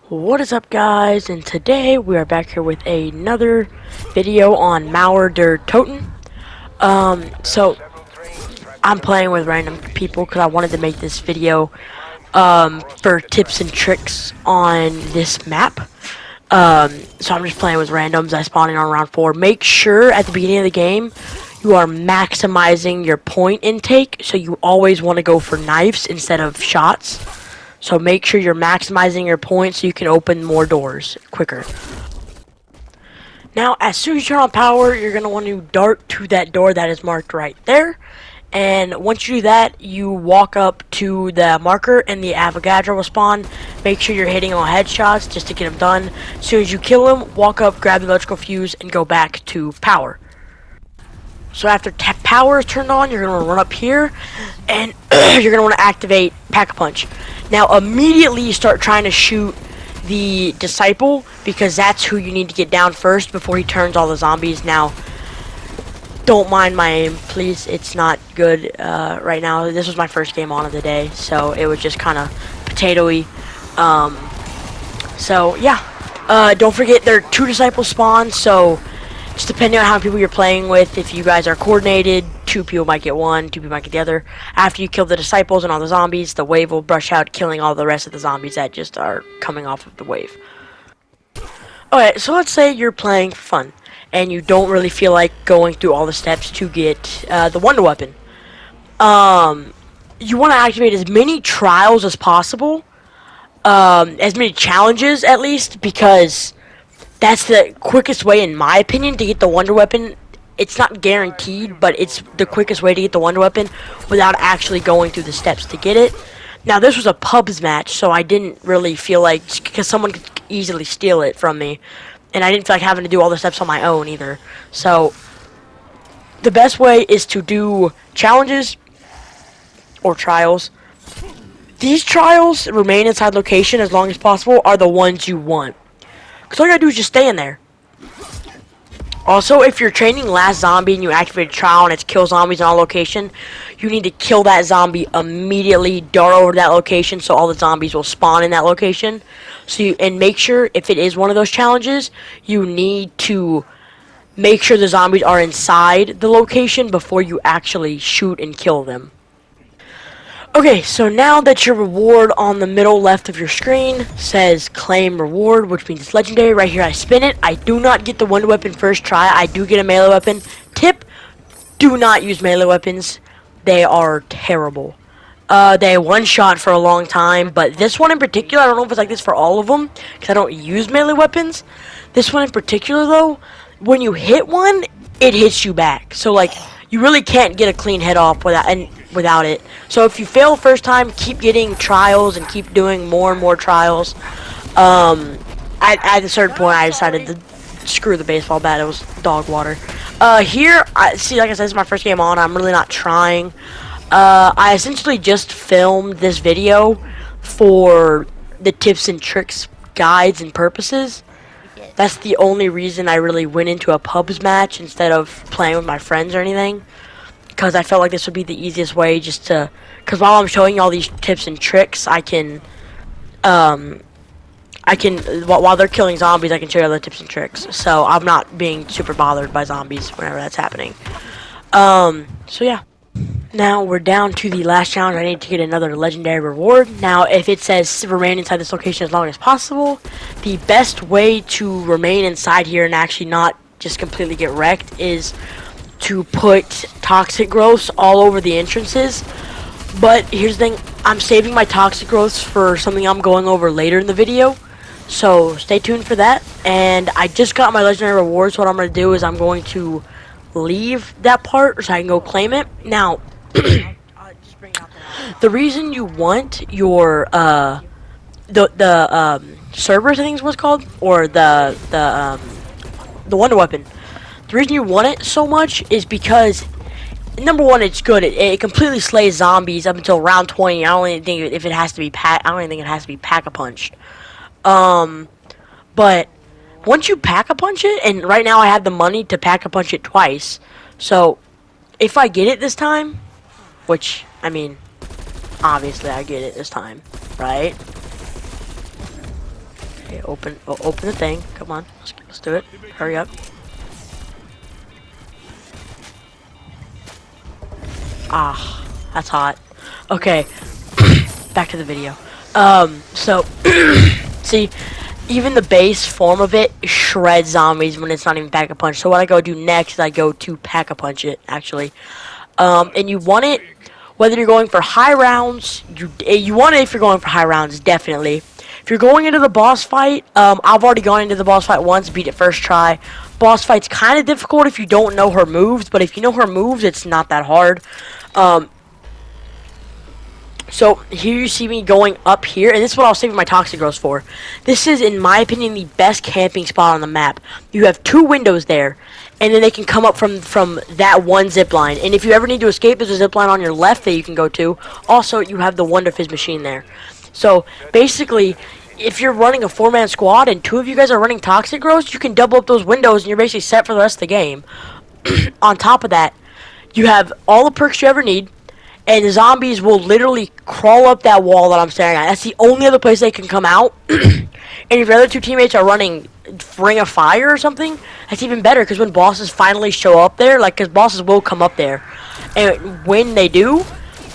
What is up, guys? And today we are back here with another video on Mauer der Toten. So I'm playing with random people because I wanted to make this video for tips and tricks on this map. So I'm just playing with randoms. I spawned in on round 4. Make sure at the beginning of the game you are maximizing your point intake, so you always want to go for knives instead of shots. So make sure you're maximizing your points so you can open more doors quicker. Now, as soon as you turn on power, you're going to want to dart to that door that is marked right there. And once you do that, you walk up to the marker and the Avogadro will spawn. Make sure you're hitting all headshots just to get them done. As soon as you kill him, walk up, grab the electrical fuse, and go back to power. So after power is turned on, you're going to run up here, and you're going to want to activate Pack-a-Punch. Now immediately start trying to shoot the Disciple, because that's who you need to get down first before he turns all the zombies. Now, don't mind my aim, please. It's not good right now. This was my first game on of the day, so it was just kind of potato-y. So yeah, don't forget there are 2 Disciples spawn, so just depending on how many people you're playing with, if you guys are coordinated, 2 people might get 1, 2 people might get the other. After you kill the Disciples and all the zombies, the wave will brush out, killing all the rest of the zombies that just are coming off of the wave. Okay, so let's say you're playing for fun, and you don't really feel like going through all the steps to get the Wonder Weapon. You want to activate as many trials as possible, as many challenges at least, because that's the quickest way, in my opinion, to get the Wonder Weapon. It's not guaranteed, but it's the quickest way to get the Wonder Weapon without actually going through the steps to get it. Now, this was a pubs match, so I didn't really feel like, because someone could easily steal it from me, and I didn't feel like having to do all the steps on my own either. So, the best way is to do challenges or trials. These trials, remain inside location as long as possible, are the ones you want. Because all you gotta do is just stay in there. Also, if you're training last zombie and you activate a trial and it's kill zombies in all location, you need to kill that zombie immediately, dart over to that location so all the zombies will spawn in that location. And make sure, if it is one of those challenges, you need to make sure the zombies are inside the location before you actually shoot and kill them. Okay, so now that your reward on the middle left of your screen says claim reward, which means it's legendary, right here I spin it. I do not get the Wonder Weapon first try. I do get a melee weapon. Tip, do not use melee weapons. They are terrible. They one-shot for a long time, but this one in particular, I don't know if it's like this for all of them, because I don't use melee weapons. This one in particular, though, when you hit one, it hits you back. So, like, you really can't get a clean head off without it. So if you fail the first time, keep getting trials and keep doing more and more trials. At a certain point, I decided to screw the baseball bat. It was dog water. Here, see, like I said, this is my first game on. I'm really not trying. I essentially just filmed this video for the tips and tricks, guides, and purposes. That's the only reason I really went into a pubs match instead of playing with my friends or anything. Because I felt like this would be the easiest way just to... Because while I'm showing you all these tips and tricks, I can... while they're killing zombies, I can show you other tips and tricks. So I'm not being super bothered by zombies whenever that's happening. So yeah. Now we're down to the last challenge. I need to get another legendary reward. Now, if it says remain inside this location as long as possible, the best way to remain inside here and actually not just completely get wrecked is to put toxic growths all over the entrances. But here's the thing, I'm saving my toxic growths for something I'm going over later in the video, so stay tuned for that. And I just got my legendary rewards. What I'm going to do is I'm going to leave that part so I can go claim it. Now, the reason you want your Cerberus, I think is what's called, or the Wonder Weapon. The reason you want it so much is because, number one, it's good. It completely slays zombies up until round 20. I don't even think if it has to be I don't even think it has to be pack-a-punched. But once you pack-a-punch it, and right now I have the money to pack-a-punch it twice. So if I get it this time, which I mean, obviously I get it this time, right? Okay, open the thing. Come on, let's do it. Hurry up. Ah, that's hot. Okay, back to the video. So see, even the base form of it shreds zombies when it's not even Pack-a-Punch. So what I go do next is I go to Pack-a-Punch it, actually. And you want it, whether you're going for high rounds, you want it if you're going for high rounds, definitely. If you're going into the boss fight, I've already gone into the boss fight once, beat it first try. Boss fight's kind of difficult if you don't know her moves, but if you know her moves, it's not that hard. So here you see me going up here, and this is what I was saving my Toxic Growth for. This is, in my opinion, the best camping spot on the map. You have 2 windows there, and then they can come up from that one zip line. And if you ever need to escape, there's a zip line on your left that you can go to. Also, you have the Wonder Fizz machine there. So basically, if you're running a 4-man squad and 2 of you guys are running Toxic Growth, you can double up those windows, and you're basically set for the rest of the game. On top of that, you have all the perks you ever need. And the zombies will literally crawl up that wall that I'm staring at. That's the only other place they can come out. And if your other 2 teammates are running Ring of Fire or something, that's even better. Because when bosses finally show up there, because bosses will come up there. And when they do,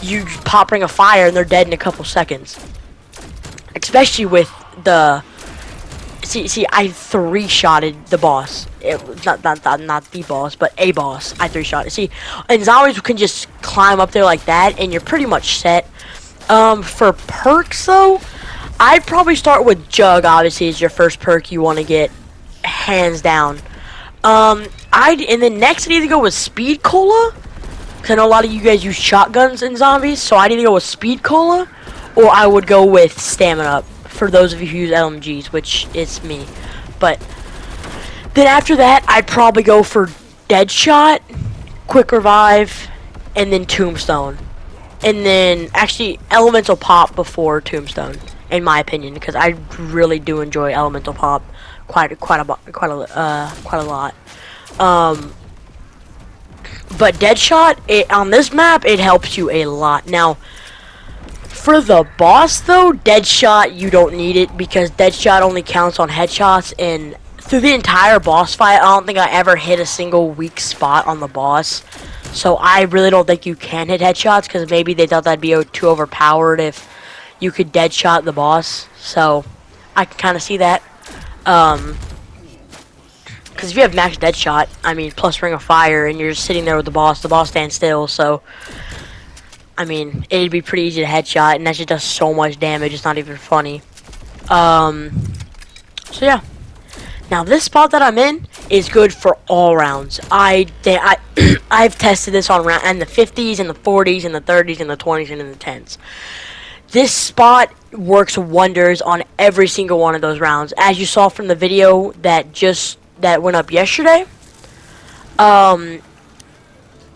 you pop Ring of Fire and they're dead in a couple seconds. Especially with the... See, I 3-shotted the boss. Not the boss, but a boss. I 3-shotted. See, and zombies can just climb up there like that, and you're pretty much set. For perks, though, I'd probably start with Jug, obviously, is your first perk you want to get, hands down. And then next I need to go with Speed Cola, because I know a lot of you guys use shotguns in zombies, so I need to go with Speed Cola, or I would go with Stamina Up. For those of you who use LMGs, which is me. But then after that, I'd probably go for Deadshot, Quick Revive, and then Tombstone. And then actually Elemental Pop before Tombstone, in my opinion, because I really do enjoy Elemental Pop quite a lot. But Deadshot, on this map, it helps you a lot. Now, for the boss, though, Deadshot, you don't need it, because Deadshot only counts on headshots, and through the entire boss fight, I don't think I ever hit a single weak spot on the boss. So I really don't think you can hit headshots, because maybe they thought that'd be too overpowered if you could Deadshot the boss. So I can kind of see that. Because if you have max Deadshot, I mean, plus Ring of Fire, and you're just sitting there with the boss stands still, so... I mean, it'd be pretty easy to headshot, and that just does so much damage, it's not even funny. So yeah. Now, this spot that I'm in is good for all rounds. I've tested this on in the 50s, and the 40s, and the 30s, and the 20s, and in the 10s. This spot works wonders on every single one of those rounds. As you saw from the video that went up yesterday,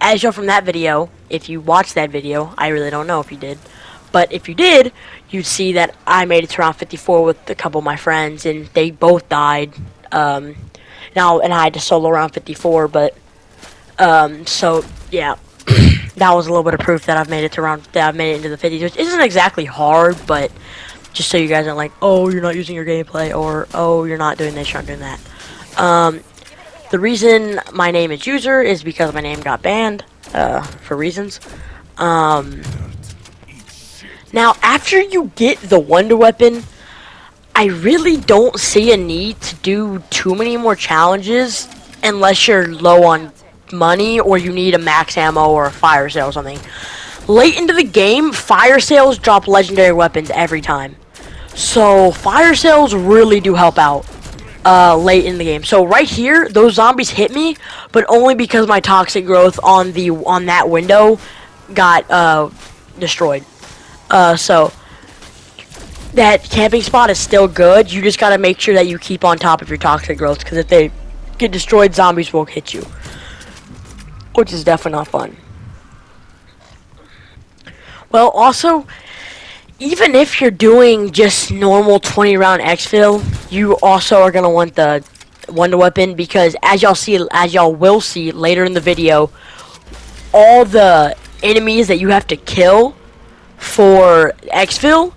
as you know from that video, if you watched that video, I really don't know if you did, but if you did, you'd see that I made it to round 54 with a couple of my friends, and they both died. And I had to solo round 54, but so yeah, that was a little bit of proof that I've made it into the 50s, which isn't exactly hard, but just so you guys aren't like, oh, you're not using your gameplay, or oh, you're not doing this, you're not doing that. The reason my name is User is because my name got banned, for reasons. Now, after you get the Wonder Weapon, I really don't see a need to do too many more challenges unless you're low on money or you need a max ammo or a fire sale or something. Late into the game, fire sales drop legendary weapons every time. So, fire sales really do help out. Late in the game. So right here, those zombies hit me, but only because my Toxic Growth on that window got destroyed. So that camping spot is still good. You just gotta make sure that you keep on top of your Toxic Growth, because if they get destroyed, zombies will hit you, which is definitely not fun. Well, also, even if you're doing just normal 20-round exfil, you also are gonna want the Wonder Weapon, because as y'all will see later in the video, all the enemies that you have to kill for exfil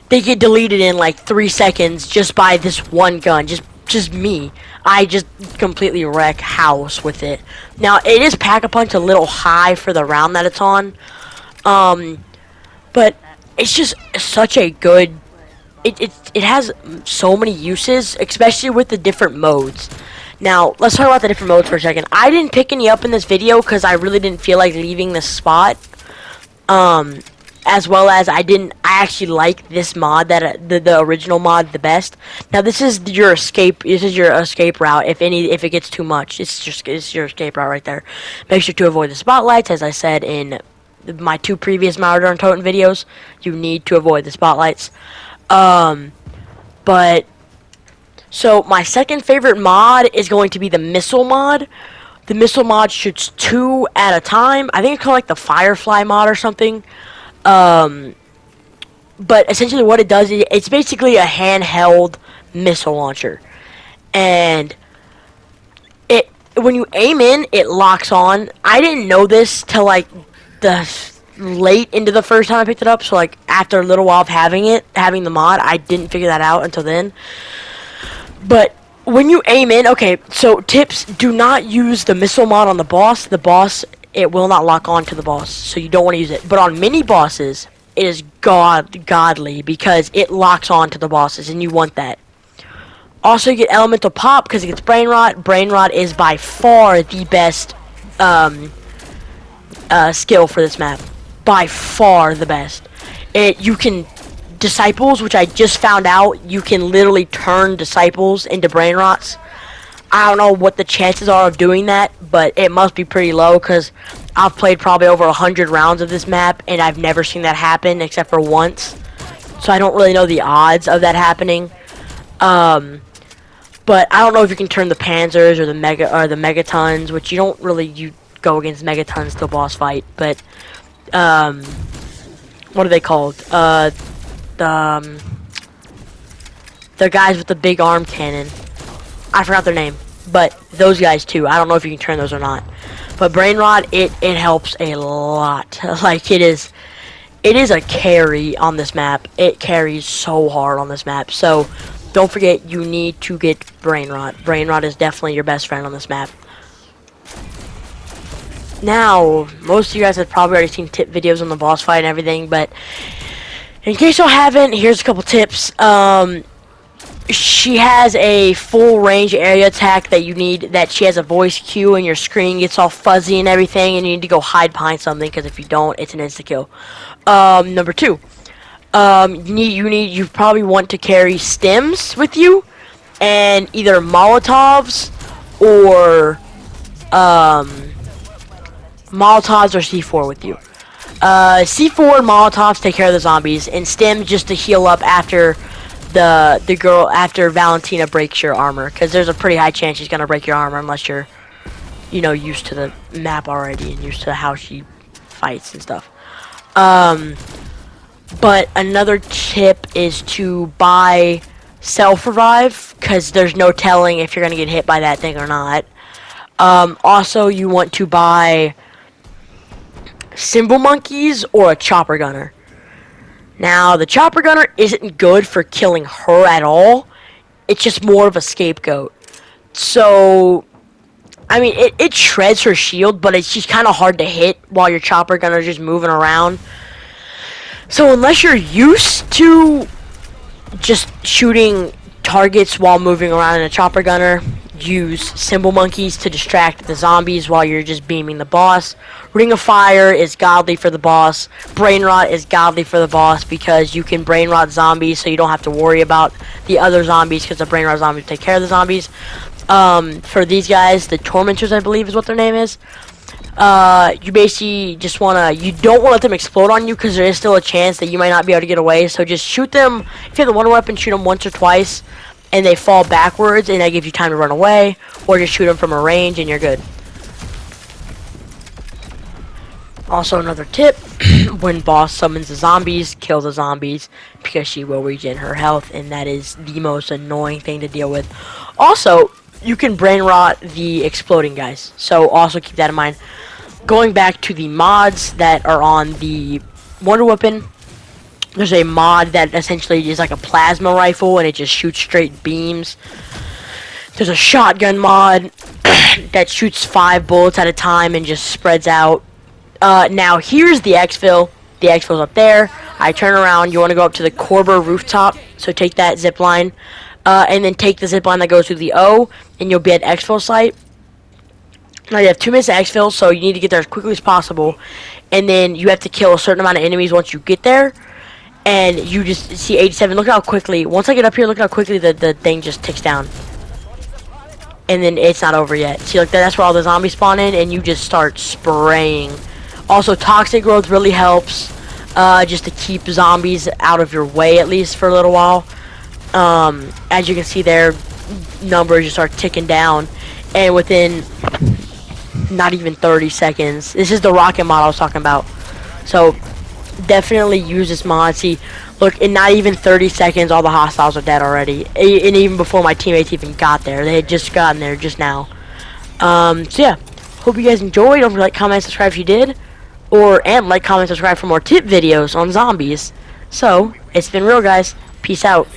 they get deleted in like 3 seconds just by this one gun. Just me. I just completely wreck house with it. Now it is Pack-a-Punch a little high for the round that it's on. But it's just such a good. It has so many uses, especially with the different modes. Now let's talk about the different modes for a second. I didn't pick any up in this video because I really didn't feel like leaving this spot. As well as I actually like this mod that the original mod the best. Now this is your escape. This is your escape route. If it gets too much, it's your escape route right there. Make sure to avoid the spotlights, as I said in my 2 previous Marauder and Toten videos. You need to avoid the spotlights. But so my second favorite mod is going to be the missile mod. The missile mod shoots 2 at a time. I think it's called like the Firefly mod or something. But essentially what it does is it's basically a handheld missile launcher. And when you aim in, it locks on. I didn't know this till like the late into the first time I picked it up. So like after a little while of having the mod, I didn't figure that out until then. But when you aim in, okay, so tips, do not use the missile mod on the boss. The boss, it will not lock on to the boss, so you don't want to use it. But on mini bosses, it is godly because it locks on to the bosses, and you want that. Also, you get elemental pop because it gets brain rot. Brain rot is by far the best skill for this map. By far the best. You can disciples, which I just found out, you can literally turn disciples into brain rots. I don't know what the chances are of doing that, but it must be pretty low because I've played probably over 100 rounds of this map and I've never seen that happen except for once. So I don't really know the odds of that happening. But I don't know if you can turn the Panzers or the Megatons, which you don't really go against Megatons to boss fight. But what are they called? The guys with the big arm cannon. I forgot their name, but those guys too. I don't know if you can turn those or not. But brain rot, it helps a lot. Like it is a carry on this map. It carries so hard on this map. So don't forget, you need to get brain rot. Brain rot is definitely your best friend on this map. Now, most of you guys have probably already seen tip videos on the boss fight and everything, but in case you haven't, here's a couple tips. She has a full range area attack that she has a voice cue and your screen gets all fuzzy and everything, and you need to go hide behind something because if you don't, it's an insta kill. Number 2, you probably want to carry stems with you, and either Molotovs or C4 with you. C4 and Molotovs take care of the zombies, and stems just to heal up after after Valentina breaks your armor, because there's a pretty high chance she's gonna break your armor unless you're, used to the map already and used to how she fights and stuff. But another tip is to buy self-revive, because there's no telling if you're gonna get hit by that thing or not. Also, you want to buy cymbal monkeys or a chopper gunner. Now, the chopper gunner isn't good for killing her at all. It's just more of a scapegoat. So, I mean, it shreds her shield, but it's just kind of hard to hit while your chopper gunner is just moving around. So, unless you're used to just shooting targets while moving around in a chopper gunner, use cymbal monkeys to distract the zombies while you're just beaming the boss. Ring of Fire is godly for the boss. Brain rot is godly for the boss because you can brain rot zombies, so you don't have to worry about the other zombies because the brain rot zombies take care of the zombies. For these guys, the Tormentors, I believe is what their name is. You basically just you don't want to let them explode on you because there is still a chance that you might not be able to get away. So just shoot them. If you have the one weapon, shoot them once or twice, and they fall backwards, and that gives you time to run away, or just shoot them from a range, and you're good. Also, another tip, when boss summons the zombies, kill the zombies, because she will regen her health, and that is the most annoying thing to deal with. Also, you can brain rot the exploding guys, so also keep that in mind. Going back to the mods that are on the Wonder Weapon, There's a mod that essentially is like a plasma rifle and it just shoots straight beams. There's a shotgun mod that shoots 5 bullets at a time and just spreads out. Now here's the exfil. The exfil's up there. I turn around. You want to go up to the Corber rooftop. So take that zip line, and then take the zip line that goes through the O, and you'll be at exfil site. Now you have 2 minutes to exfil, so you need to get there as quickly as possible. And then you have to kill a certain amount of enemies once you get there. And you just see 87. Look at how quickly. Once I get up here, look at how quickly the thing just ticks down. And then it's not over yet. See, like that's where all the zombies spawn in, and you just start spraying. Also, toxic growth really helps, just to keep zombies out of your way at least for a little while. As you can see there, numbers just start ticking down, and within not even 30 seconds, this is the rocket mod I was talking about. So definitely use this mod. See, look, in not even 30 seconds, all the hostiles are dead already. And even before my teammates even got there, they had just gotten there just now. So yeah, hope you guys enjoyed. Don't forget to like, comment, subscribe if you did. And like, comment, subscribe for more tip videos on zombies. So, it's been real, guys. Peace out.